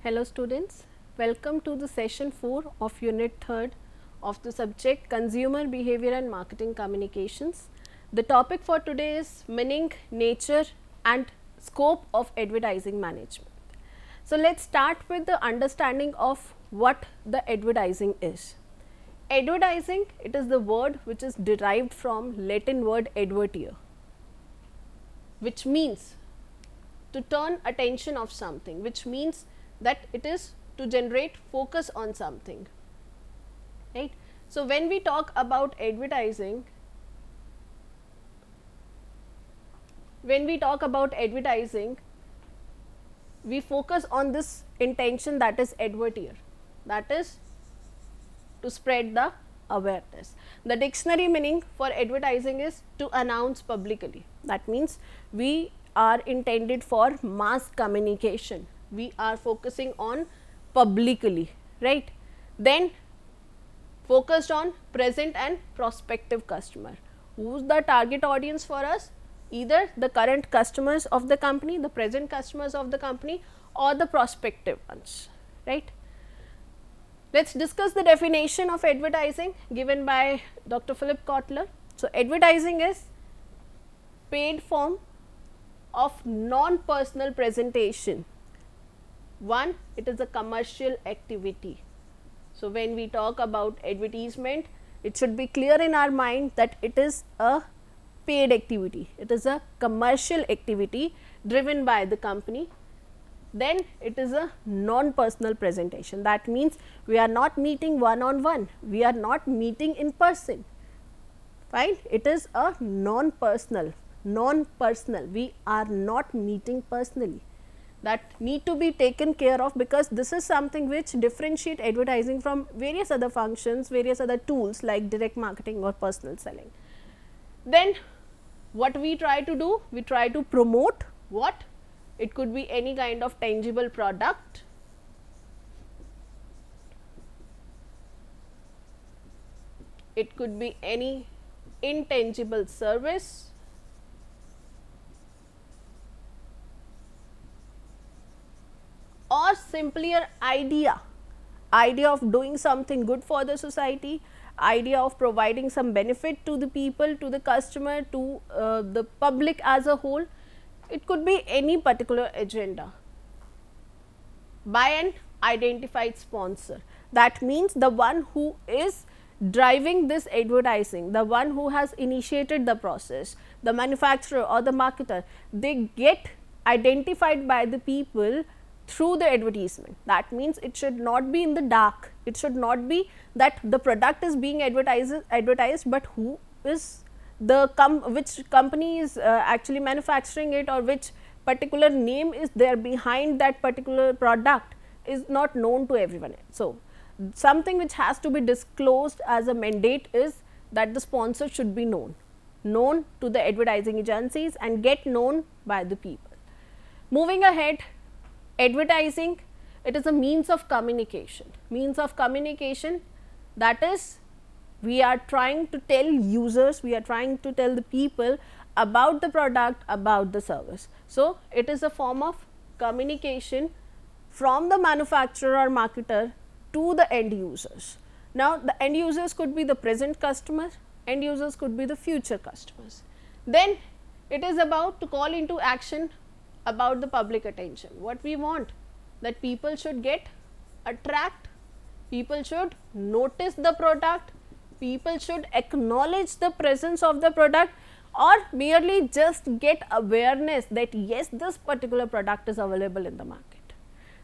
Hello students, welcome to the session 4 of unit 3rd of the subject Consumer Behavior and Marketing Communications. The topic for today is meaning, nature and scope of advertising management. So, let us start with the understanding of what the advertising is. Advertising, it is the word which is derived from Latin word advertere, which means to turn attention of something, which means that it is to generate focus on something, right. So, when we talk about advertising, we focus on this intention, that is advertere, that is to spread the awareness. The dictionary meaning for advertising is to announce publicly. That means we are intended for mass communication. We are focusing on publicly, right. Then focused on present and prospective customer. Who's the target audience for us? Either the current customers of the company, the present customers of the company, or the prospective ones, right. Let us discuss the definition of advertising given by Dr. Philip Kotler. So, advertising is paid form of non-personal presentation. One, it is a commercial activity. So, when we talk about advertisement, it should be clear in our mind that it is a paid activity, it is a commercial activity driven by the company. Then it is a non-personal presentation. That means we are not meeting one on one, we are not meeting in person, fine. It is a non-personal, we are not meeting personally. That need to be taken care of, because this is something which differentiate advertising from various other functions, various other tools like direct marketing or personal selling. Then what we try to do? We try to promote what? It could be any kind of tangible product, it could be any intangible service, or simply an idea of doing something good for the society, idea of providing some benefit to the people, to the customer, to the public as a whole. It could be any particular agenda by an identified sponsor. That means the one who is driving this advertising, the one who has initiated the process, the manufacturer or the marketer, they get identified by the people through the advertisement. That means it should not be in the dark, it should not be that the product is being advertised, but who is the which company is actually manufacturing it, or which particular name is there behind that particular product is not known to everyone. So, something which has to be disclosed as a mandate is that the sponsor should be known to the advertising agencies and get known by the people. Moving ahead, advertising, it is a means of communication, that is we are trying to tell users, we are trying to tell the people about the product, about the service. So, it is a form of communication from the manufacturer or marketer to the end users. Now, the end users could be the present customer, end users could be the future customers. Then it is about to call into action about the public attention. What we want? That people should get attract, people should notice the product, people should acknowledge the presence of the product, or merely just get awareness that yes, this particular product is available in the market.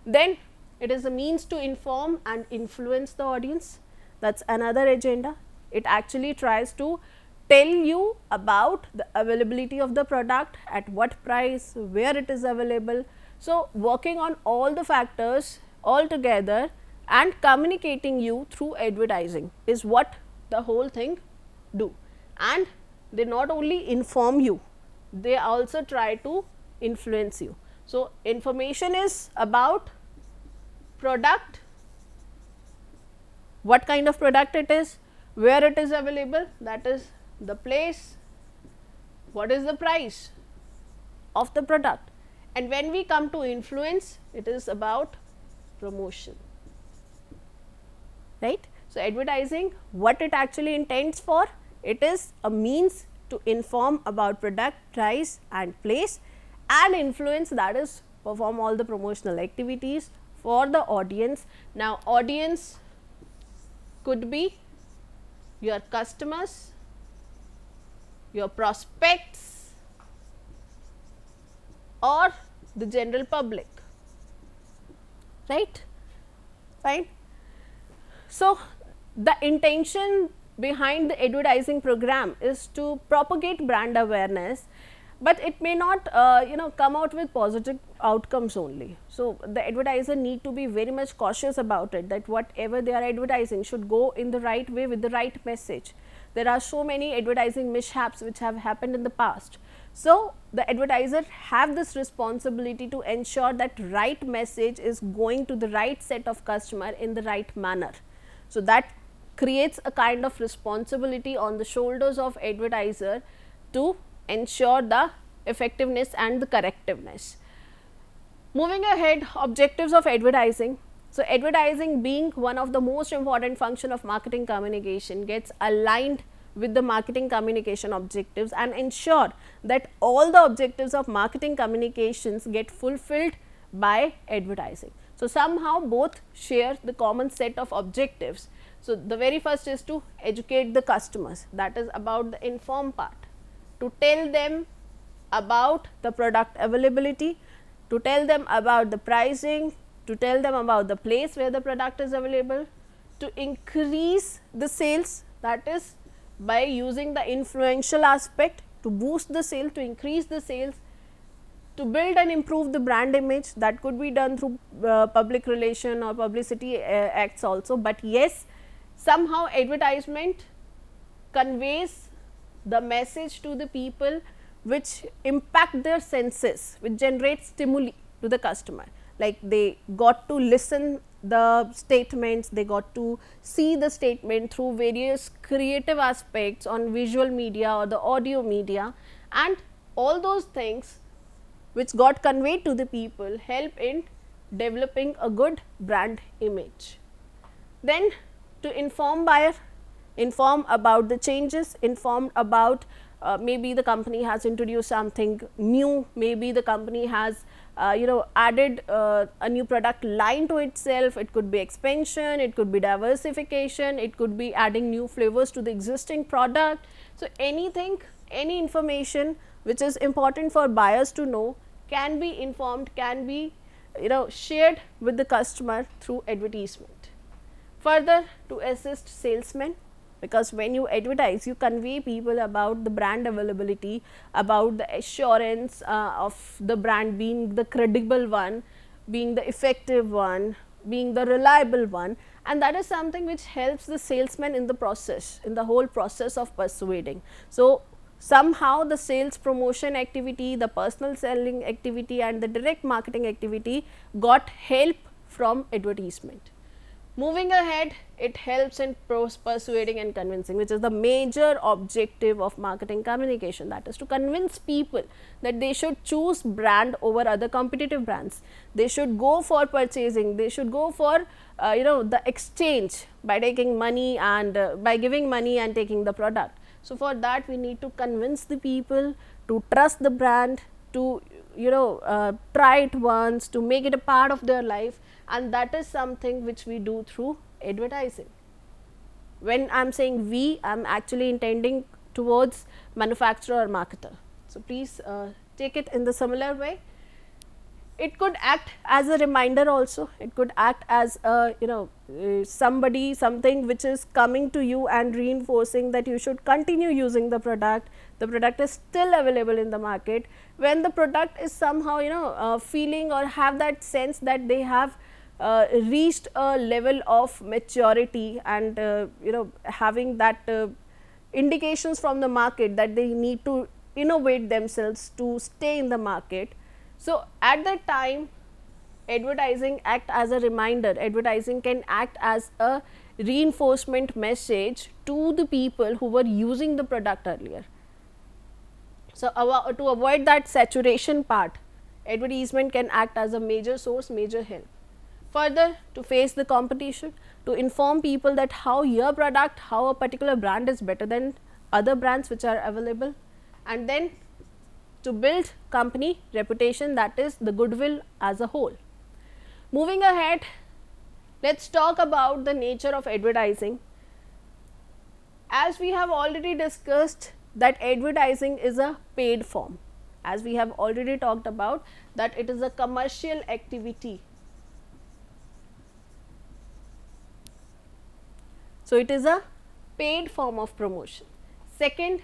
Then it is a means to inform and influence the audience. That is another agenda. It actually tries to tell you about the availability of the product, at what price, where it is available. So, working on all the factors all together and communicating you through advertising is what the whole thing do. And they not only inform you, they also try to influence you. So, information is about product, what kind of product it is, where it is available, that is the place, what is the price of the product. And when we come to influence, it is about promotion, right. So, advertising, what it actually intends for, it is a means to inform about product, price and place, and influence, that is perform all the promotional activities for the audience. Now, audience could be your customers, your prospects or the general public, right, fine. So, the intention behind the advertising program is to propagate brand awareness, but it may not come out with positive outcomes only. So, the advertiser need to be very much cautious about it, that whatever they are advertising should go in the right way with the right message. There are so many advertising mishaps which have happened in the past. So, the advertiser have this responsibility to ensure that right message is going to the right set of customer in the right manner. So, that creates a kind of responsibility on the shoulders of advertiser to ensure the effectiveness and the correctiveness. Moving ahead, objectives of advertising. So, advertising being one of the most important function of marketing communication gets aligned with the marketing communication objectives and ensure that all the objectives of marketing communications get fulfilled by advertising. So, somehow both share the common set of objectives. So, the very first is to educate the customers, that is about the inform part, to tell them about the product availability, to tell them about the pricing, to tell them about the place where the product is available, to increase the sales, that is by using the influential aspect to boost the sale, to increase the sales, to build and improve the brand image, that could be done through public relation or publicity acts also. But yes, somehow advertisement conveys the message to the people which impact their senses, which generates stimuli to the customer, like they got to listen the statements, they got to see the statement through various creative aspects on visual media or the audio media, and all those things which got conveyed to the people help in developing a good brand image. Then to inform buyer, inform about the changes, inform about maybe the company has introduced something new, maybe the company has added a new product line to itself, it could be expansion, it could be diversification, it could be adding new flavors to the existing product. So, anything, any information which is important for buyers to know can be informed, can be shared with the customer through advertisement. Further, to assist salesmen, because when you advertise, you convey people about the brand availability, about the assurance of the brand being the credible one, being the effective one, being the reliable one, and that is something which helps the salesman in the process, in the whole process of persuading. So, somehow the sales promotion activity, the personal selling activity and the direct marketing activity got help from advertisement. Moving ahead, it helps in persuading and convincing, which is the major objective of marketing communication, that is to convince people that they should choose brand over other competitive brands. They should go for purchasing, they should go for the exchange by taking money and by giving money and taking the product. So, for that we need to convince the people to trust the brand, to try it once, to make it a part of their life, and that is something which we do through advertising. When I am saying we, I am actually intending towards manufacturer or marketer. So, please take it in the similar way. It could act as a reminder also, it could act as a somebody, something which is coming to you and reinforcing that you should continue using the product is still available in the market. When the product is somehow feeling or have that sense that they have reached a level of maturity and having that indications from the market that they need to innovate themselves to stay in the market. So, at that time advertising act as a reminder, advertising can act as a reinforcement message to the people who were using the product earlier. So, to avoid that saturation part, advertisement can act as a major source, major help. Further, to face the competition, to inform people that how your product, how a particular brand is better than other brands which are available, and then to build company reputation, that is the goodwill as a whole. Moving ahead, let's talk about the nature of advertising. As we have already discussed that advertising is a paid form, as we have already talked about that it is a commercial activity. So, it is a paid form of promotion. Second,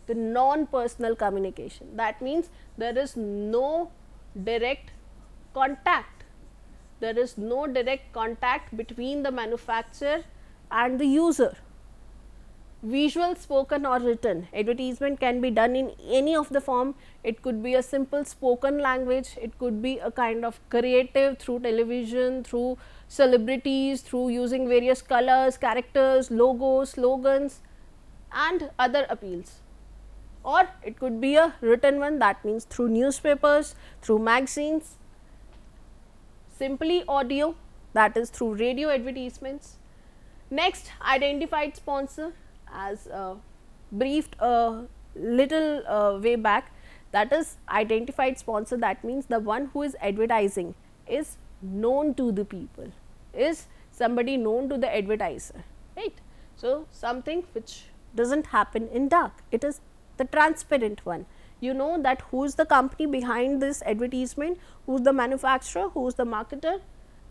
the non-personal communication, that means there is no direct contact. There is no direct contact between the manufacturer and the user. Visual, spoken or written, advertisement can be done in any of the form. It could be a simple spoken language, it could be a kind of creative through television, through celebrities, through using various colors, characters, logos, slogans and other appeals, or it could be a written one, that means through newspapers, through magazines. Simply audio, that is through radio advertisements. Next, identified sponsor, as briefed a little way back, that is identified sponsor, that means the one who is advertising is known to the people, is somebody known to the advertiser, right. So, something which does not happen in dark, it is the transparent one. You know that who is the company behind this advertisement, who is the manufacturer, who is the marketer,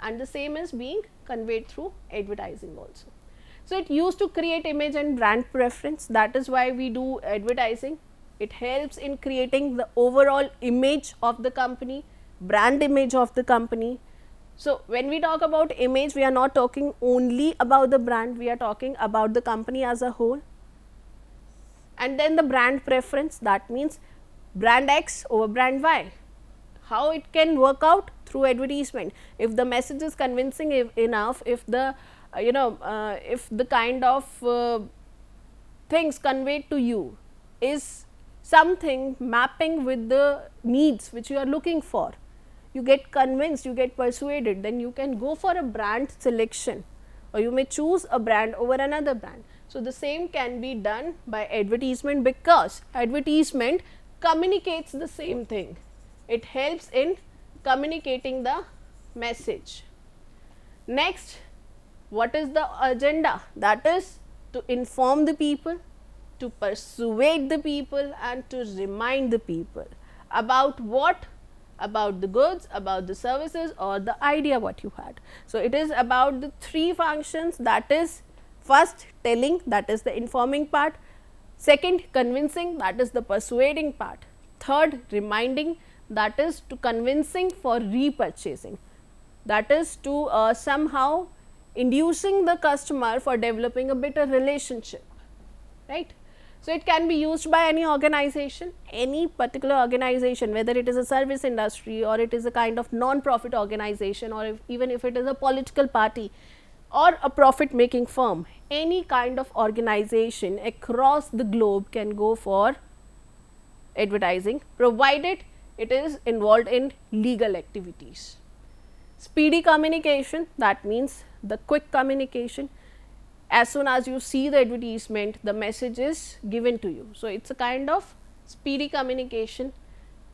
and the same is being conveyed through advertising also. So, it used to create image and brand preference, that is why we do advertising. It helps in creating the overall image of the company, brand image of the company. So, when we talk about image, we are not talking only about the brand, we are talking about the company as a whole. And then the brand preference, that means brand X over brand Y. How it can work out? Through advertisement. If the message is convincing enough, if the if the kind of things conveyed to you is something mapping with the needs which you are looking for, you get convinced, you get persuaded, then you can go for a brand selection, or you may choose a brand over another brand. So, the same can be done by advertisement, because advertisement communicates the same thing. It helps in communicating the message. Next, what is the agenda? That is to inform the people, to persuade the people and to remind the people about what? About the goods, about the services or the idea what you had. So, it is about the three functions, that is first telling, that is the informing part, second convincing, that is the persuading part, third reminding, that is to convincing for repurchasing, that is to somehow inducing the customer for developing a better relationship, right. So, it can be used by any organization, any particular organization, whether it is a service industry or it is a kind of non-profit organization, or even if it is a political party or a profit making firm, any kind of organization across the globe can go for advertising, provided it is involved in legal activities. Speedy communication, that means the quick communication. As soon as you see the advertisement, the message is given to you. So, it is a kind of speedy communication.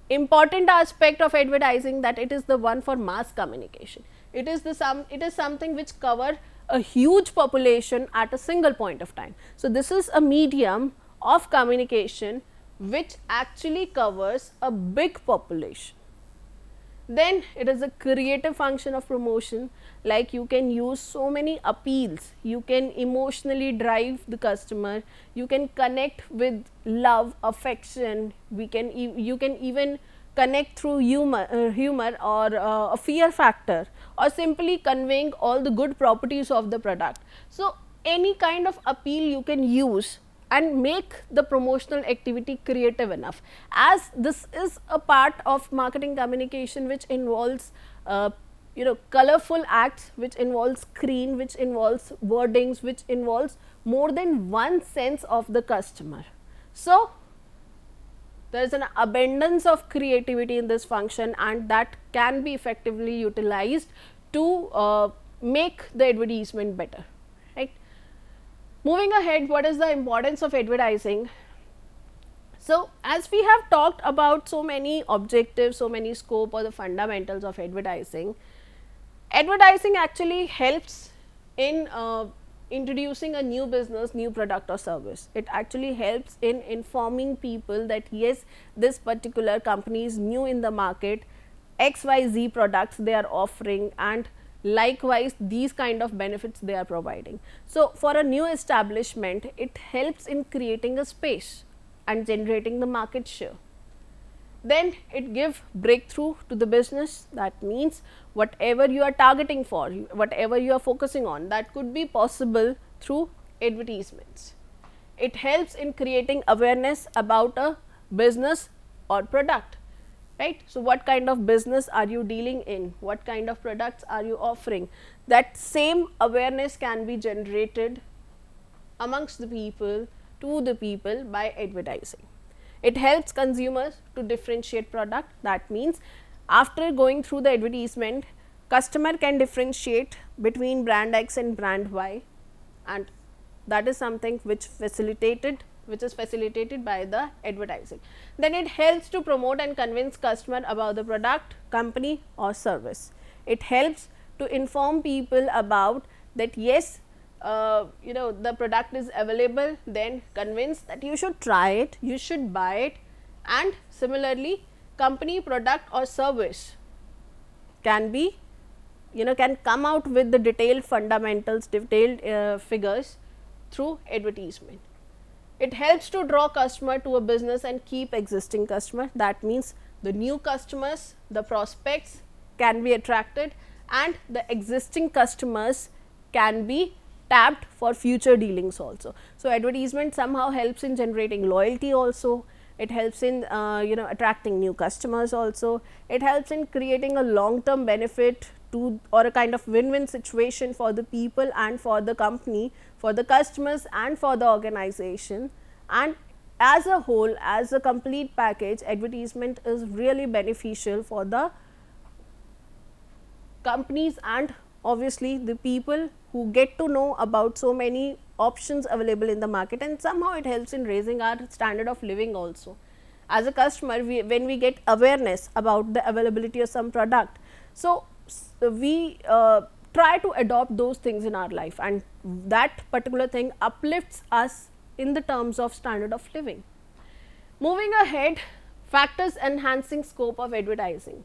Important aspect of advertising, that it is the one for mass communication. It is something which cover a huge population at a single point of time. So, this is a medium of communication which actually covers a big population. Then it is a creative function of promotion, like you can use so many appeals, you can emotionally drive the customer, you can connect with love, affection, you can even connect through humor or a fear factor, or simply conveying all the good properties of the product. So, any kind of appeal you can use and make the promotional activity creative enough, as this is a part of marketing communication which involves colorful acts, which involves screen, which involves wordings, which involves more than one sense of the customer. So, there is an abundance of creativity in this function, and that can be effectively utilized to make the advertisement better, right. Moving ahead, what is the importance of advertising? So, as we have talked about so many objectives, so many scope or the fundamentals of advertising, advertising actually helps in introducing a new business, new product or service. It actually helps in informing people that yes, this particular company is new in the market, XYZ products they are offering, and likewise these kind of benefits they are providing. So, for a new establishment, it helps in creating a space and generating the market share. Then it gives breakthrough to the business. That means whatever you are targeting for, whatever you are focusing on, that could be possible through advertisements. It helps in creating awareness about a business or product, right. So, what kind of business are you dealing in, what kind of products are you offering, that same awareness can be generated amongst the people, to the people, by advertising. It helps consumers to differentiate product. That means after going through the advertisement, customer can differentiate between brand X and brand Y, and that is something which is facilitated by the advertising. Then it helps to promote and convince customer about the product, company or service. It helps to inform people about that yes, the product is available, then convince that you should try it, you should buy it. And similarly, company, product or service can be, can come out with the detailed fundamentals, detailed figures through advertisement. It helps to draw customer to a business and keep existing customer. That means the new customers, the prospects can be attracted, and the existing customers can be tapped for future dealings also. So, advertisement somehow helps in generating loyalty also. It helps in attracting new customers also. It helps in creating a long term benefit to, or a kind of win-win situation for the people and for the company, for the customers and for the organization. And as a whole, as a complete package, advertisement is really beneficial for the companies and obviously the people who get to know about so many options available in the market, and somehow it helps in raising our standard of living also. As a customer, when we get awareness about the availability of some product, so we try to adopt those things in our life, and that particular thing uplifts us in the terms of standard of living. Moving ahead, factors enhancing scope of advertising.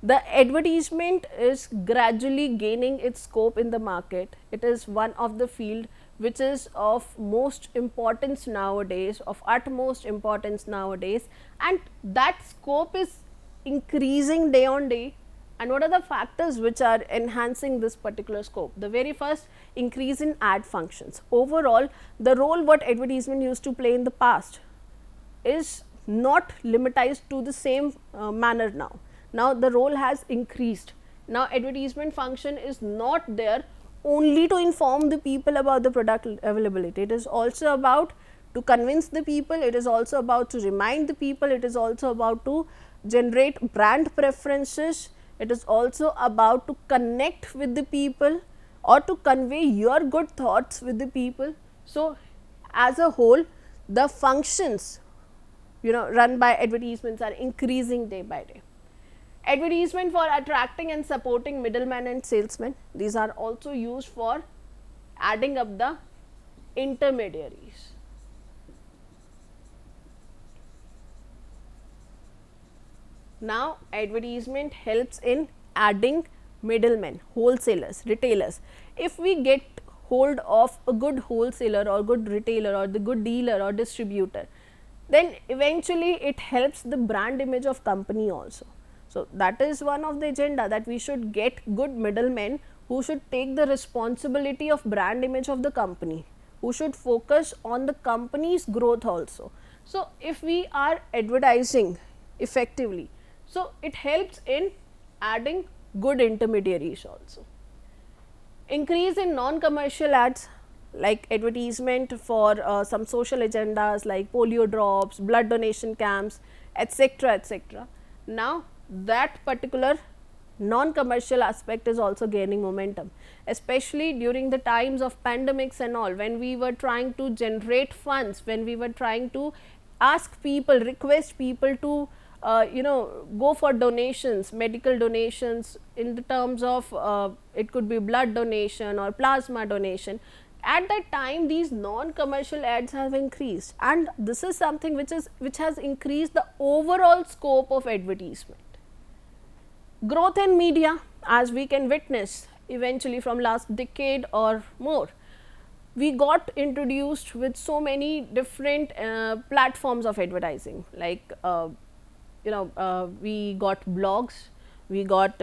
The advertisement is gradually gaining its scope in the market. It is one of the field which is of most importance nowadays, of utmost importance nowadays, and that scope is increasing day on day. And what are the factors which are enhancing this particular scope? The very first, increase in ad functions. Overall, the role what advertisement used to play in the past is not limitized to the same manner now. Now, the role has increased. Now, advertisement function is not there only to inform the people about the product availability. It is also about to convince the people, it is also about to remind the people, it is also about to generate brand preferences, it is also about to connect with the people or to convey your good thoughts with the people. So, as a whole, the functions run by advertisements are increasing day by day. Advertisement for attracting and supporting middlemen and salesmen, these are also used for adding up the intermediaries. Now, advertisement helps in adding middlemen, wholesalers, retailers. If we get hold of a good wholesaler or good retailer or the good dealer or distributor, then eventually it helps the brand image of company also. So, that is one of the agenda, that we should get good middlemen who should take the responsibility of brand image of the company, who should focus on the company's growth also. So, if we are advertising effectively, so it helps in adding good intermediaries also. Increase in non-commercial ads, like advertisement for some social agendas like polio drops, blood donation camps, etc., etc. Now, that particular non-commercial aspect is also gaining momentum, especially during the times of pandemics and all, when we were trying to generate funds, when we were trying to ask people, request people to go for donations, medical donations, in the terms of it could be blood donation or plasma donation. At that time, these non-commercial ads have increased, and this is something which has increased the overall scope of advertisement. Growth in media, as we can witness eventually from last decade or more, we got introduced with so many different platforms of advertising, like we got blogs, we got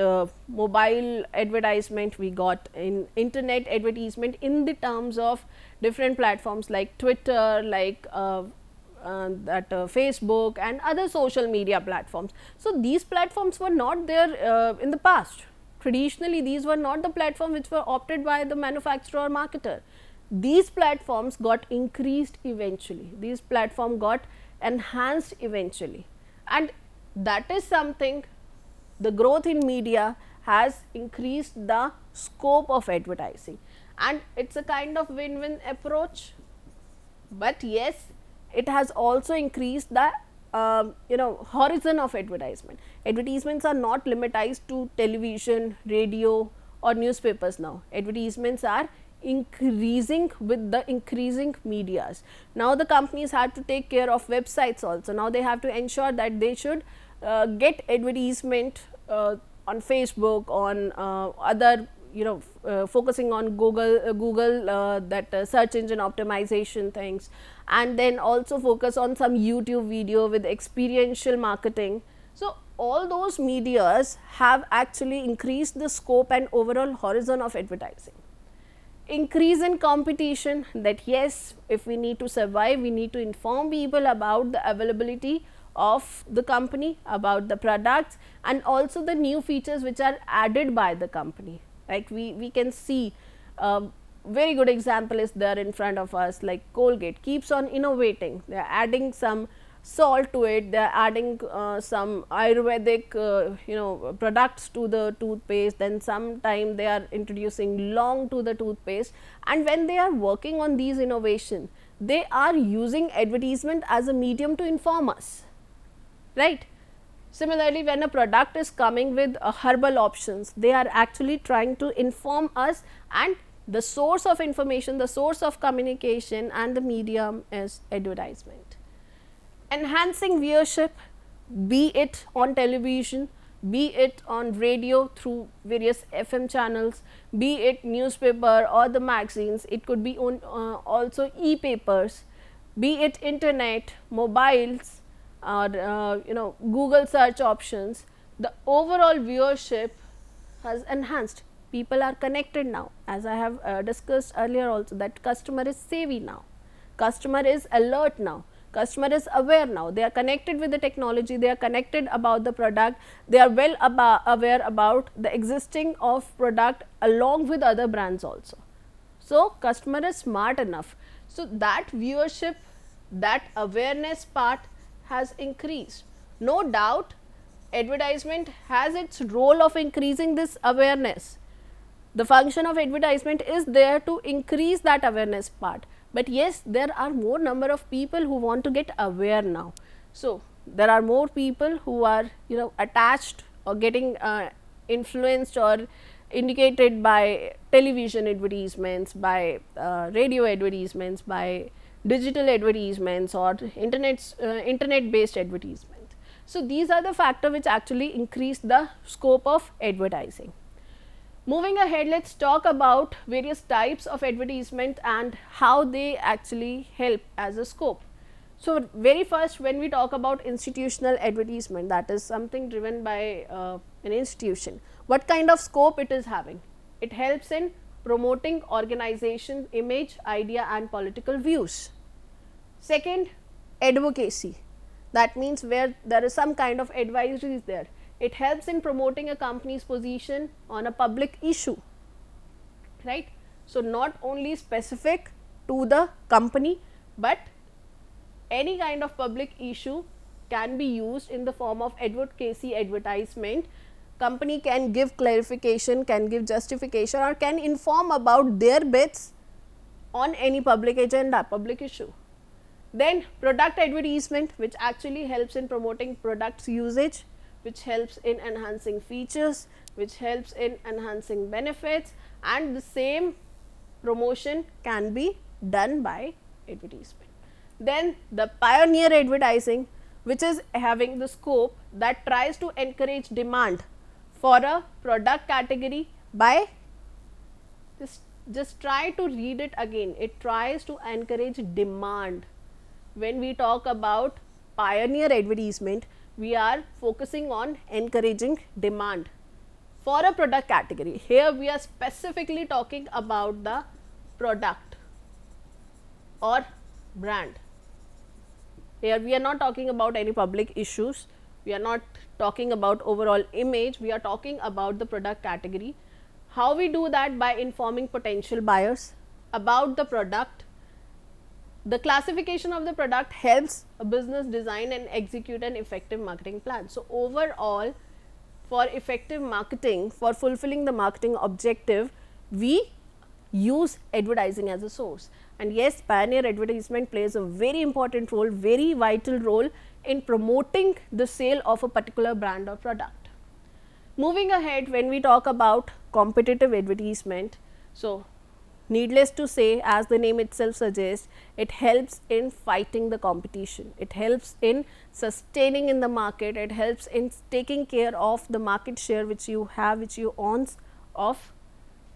mobile advertisement, we got internet advertisement in the terms of different platforms like Twitter, like Facebook and other social media platforms. So, these platforms were not there in the past. Traditionally, these were not the platform which were opted by the manufacturer or marketer. These platforms got increased eventually, these platforms got enhanced eventually, and that is something, the growth in media has increased the scope of advertising, and it is a kind of win-win approach. But yes, it has also increased the horizon of advertisement. Advertisements are not limited to television, radio or newspapers now. Advertisements are increasing with the increasing medias. Now the companies have to take care of websites also. Now they have to ensure that they should get advertisement on Facebook, on other focusing on Google that search engine optimization things, and then also focus on some YouTube video with experiential marketing. So, all those medias have actually increased the scope and overall horizon of advertising. Increase in competition, that yes, if we need to survive, we need to inform people about the availability of the company, about the products, and also the new features which are added by the company. Like we can see very good example is there in front of us, like Colgate keeps on innovating. They are adding some salt to it, they are adding some Ayurvedic products to the toothpaste, then sometime they are introducing long to the toothpaste, and when they are working on these innovation, they are using advertisement as a medium to inform us, right. Similarly, when a product is coming with herbal options, they are actually trying to inform us, and the source of information, the source of communication and the medium is advertisement. Enhancing viewership, be it on television, be it on radio through various FM channels, be it newspaper or the magazines, it could be on also e-papers, be it internet, mobiles, or Google search options. The overall viewership has enhanced. People are connected now, as I have discussed earlier also, that customer is savvy now, customer is alert now, customer is aware now, they are connected with the technology, they are connected about the product, they are well aware about the existing of product along with other brands also. So, customer is smart enough. So, that viewership, that awareness part has increased. No doubt advertisement has its role of increasing this awareness. The function of advertisement is there to increase that awareness part, but yes, there are more number of people who want to get aware now. So, there are more people who are attached or getting influenced or indicated by television advertisements, by radio advertisements, by digital advertisements or internet based advertisement. So, these are the factors which actually increase the scope of advertising. Moving ahead, let us talk about various types of advertisement and how they actually help as a scope. So, very first, when we talk about institutional advertisement, that is something driven by an institution, what kind of scope it is having? It helps in promoting organization image, idea and political views. Second, advocacy, that means where there is some kind of advisory is there. It helps in promoting a company's position on a public issue, right. So, not only specific to the company, but any kind of public issue can be used in the form of advocacy advertisement company can give clarification, can give justification, or can inform about their bits on any public agenda, public issue. Then product advertisement, which actually helps in promoting products usage, which helps in enhancing features, which helps in enhancing benefits, and the same promotion can be done by advertisement. Then the pioneer advertising, which is having the scope that tries to encourage demand for a product category by just try to read it again. It tries to encourage demand. When we talk about pioneer advertisement, we are focusing on encouraging demand for a product category. Here we are specifically talking about the product or brand. Here we are not talking about any public issues, we are not talking about overall image, we are talking about the product category. How we do that? By informing potential buyers about the product. The classification of the product helps a business design and execute an effective marketing plan. So, overall, for effective marketing, for fulfilling the marketing objective, we use advertising as a source. And yes, pioneer advertisement plays a very important role, very vital role in promoting the sale of a particular brand or product. Moving ahead, when we talk about competitive advertisement, so needless to say, as the name itself suggests, it helps in fighting the competition, it helps in sustaining in the market, it helps in taking care of the market share which you have, which you own of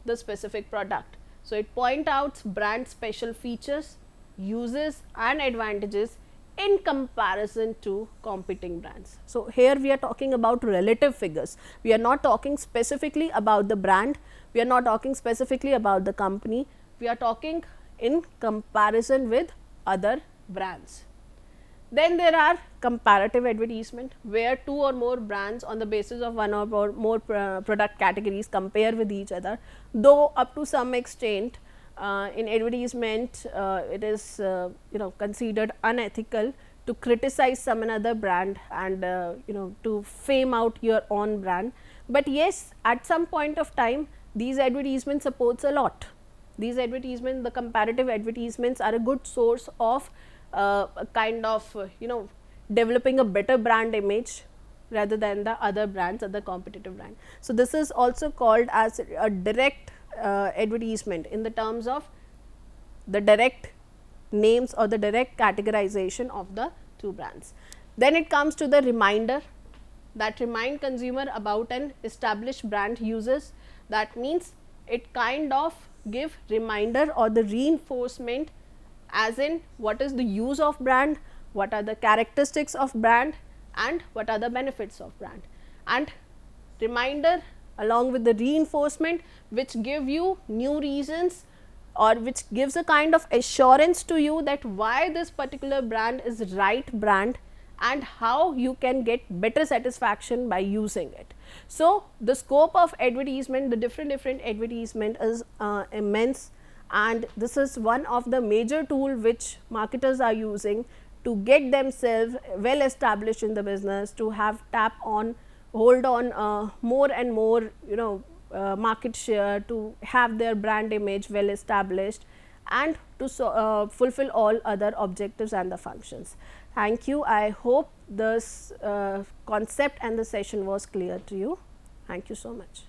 the specific product. So, it point out brand special features, uses and advantages in comparison to competing brands. So, here we are talking about relative figures, we are not talking specifically about the brand, we are not talking specifically about the company, we are talking in comparison with other brands. Then there are comparative advertisement, where two or more brands on the basis of one or more product categories compare with each other, though up to some extent in advertisement it is considered unethical to criticize some another brand and to fame out your own brand. But yes, at some point of time these advertisements supports a lot. These advertisements, the comparative advertisements, are a good source of a kind of developing a better brand image rather than the other brands, other competitive brand. So, this is also called as a direct advertisement in the terms of the direct names or the direct categorization of the two brands. Then it comes to the reminder, that remind consumer about an established brand uses. That means it kind of give reminder or the reinforcement, as in what is the use of brand, what are the characteristics of brand and what are the benefits of brand, and reminder along with the reinforcement which give you new reasons or which gives a kind of assurance to you that why this particular brand is right brand and how you can get better satisfaction by using it. So, the scope of advertisement, the different advertisement is immense, and this is one of the major tool which marketers are using to get themselves well established in the business, to have hold on more and more market share, to have their brand image well established and to fulfill all other objectives and the functions. Thank you. I hope this concept and the session was clear to you. Thank you so much.